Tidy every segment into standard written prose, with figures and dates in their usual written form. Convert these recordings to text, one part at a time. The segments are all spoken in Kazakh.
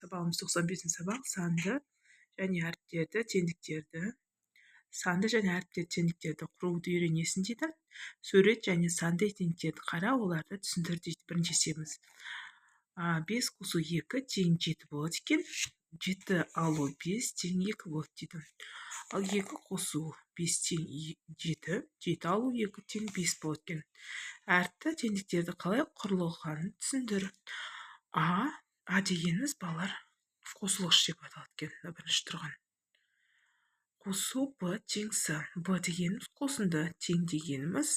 Сабағымыз 95-ші сабақ санды және әріптерді, теңдіктерді, санды және әріптерді, теңдіктерді құруды үйренесің дейді. Сурет және санды теңдіктерді қара, оларды түсіндір дейді. Бірінші есебіміз 5 қосу 2 тең 7 болады екен. 7 алу 5 тең 2 болады дейді. Ал 2 қосу 5 тең 7, 7 алу 2 тең 5 болады екен. Әріпті теңдіктерді қалай құрылғанын түсіндір. А дегеніміз балалар қосылғыш деп аталады екен. Бірінші тұрған. Қосу Б тең С. Б дегеніміз қосынды, тең дегеніміз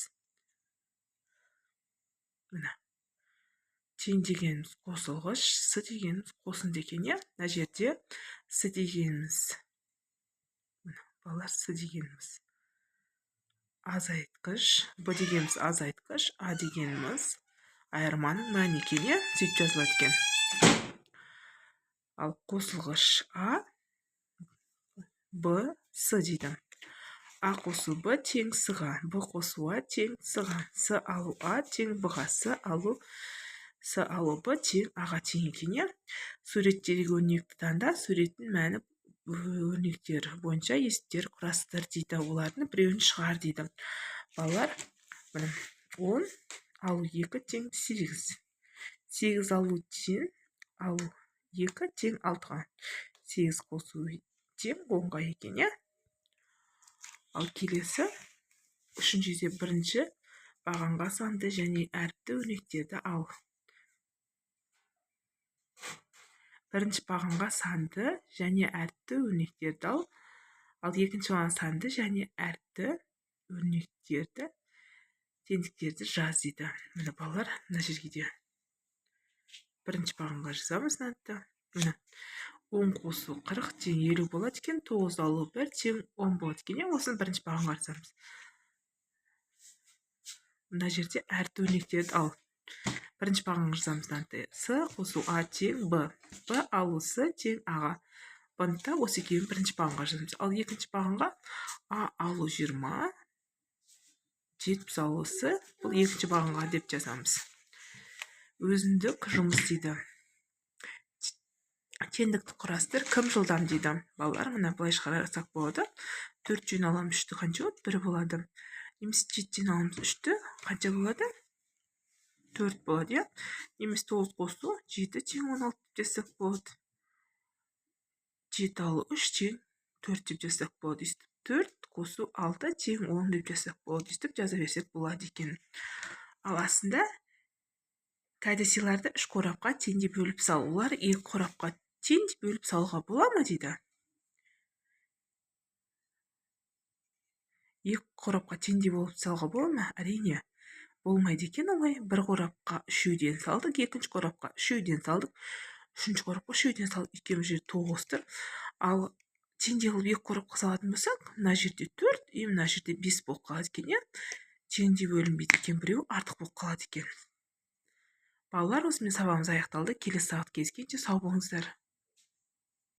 мына. Тең дегеніміз қосылғыш, С дегеніміз қосынды екен, иә? Мына жерде С дегеніміз балалар С дегеніміз азайтқыш, Б дегеніміз азайтқыш, А дегеніміз айырманың мәні екен, иә? Сөйтіп жазылады екен. Ал қосылғыш А, Б, С дейді. А қосу Б тең С-ға, Б қосу А тең С-ға, С алу А тең Б-ға, С алу Б тең А-ға тең екен, иә? Суреттегі өрнекті таңда, суреттің мәні өрнектер бойынша есептер құрастыр дейді. Олардың біреуін шығар дейді. Балалар, 10 алу 2 тең 8. 8 алу тең алу 2 тең 6-ға. 8 қосу тең 10-ға екен, иә? Ал келесі, үшінші есеп бірінші бағанға санды және әріпті өрнектерді ал. Бірінші бағанға санды және әріпті өрнектерді ал. Ал екінші бағанға санды және әріпті өрнектерді, теңдіктерді жаз дейді. Міне балалар, мына жерге де бірінші бағанға жазамыз мынаны. Міне 10 қосу 40 тең 50 болады екен. 9 алу 1 тең 10 болады екен. Осыны бірінші бағанға жазамыз. Мына жерде әріпті өрнектерді ал. Бірінші бағанға жазамыз мынаны. С қосу А тең Б. Б алу С тең А-ға. Бұны осы екеуін бірінші бағанға жазамыз. Ал екінші бағанға А алу 20, 70 алу С, бұл екінші бағанға деп жазамыз. Өзіндік жұмыс дейді. Теңдікті құрастыр, кім жылдам дейді. Балалар, мына былай шығарсақ болады. 4-тен аламыз 3-ті қанша болады? 1 болады. Немесе 7-тен аламыз 3-ті қанша болады? 4 болады, иә? Немесе 9 қосу 7 тең 16 деп жазсақ болады. 7 алу 3 тең 4 деп жазсақ болады. 4 қосу 6 тең 10 деп жазсақ болады. Өстіп жаза берсек болады екен. Ал астында кәдесыйларды 3 қорапқа тең деп бөліп сал. Олар 2 қорапқа тең деп бөліп салуға бола ма дейді. 2 қорапқа тең деп бөліп салуға бола ма? Әрине, болмайды екен олай. 1 қорапқа 3-ден салдық, 2-ші қорапқа 3-ден салдық, 3-ші қорапқа 3-ден салдық, екеуміз жерде 9-тыр. Ал теңдей қылып 2 қорапқа салатын болсақ, мына жерде 4, мына жерде 5 болып қалады екен, иә? Теңдей бөлінбейді екен, біреу артық болып қалады екен. Балалар, осымен сабағымыз аяқталды. Келесі сабақта кездескенше сау болыңыздар.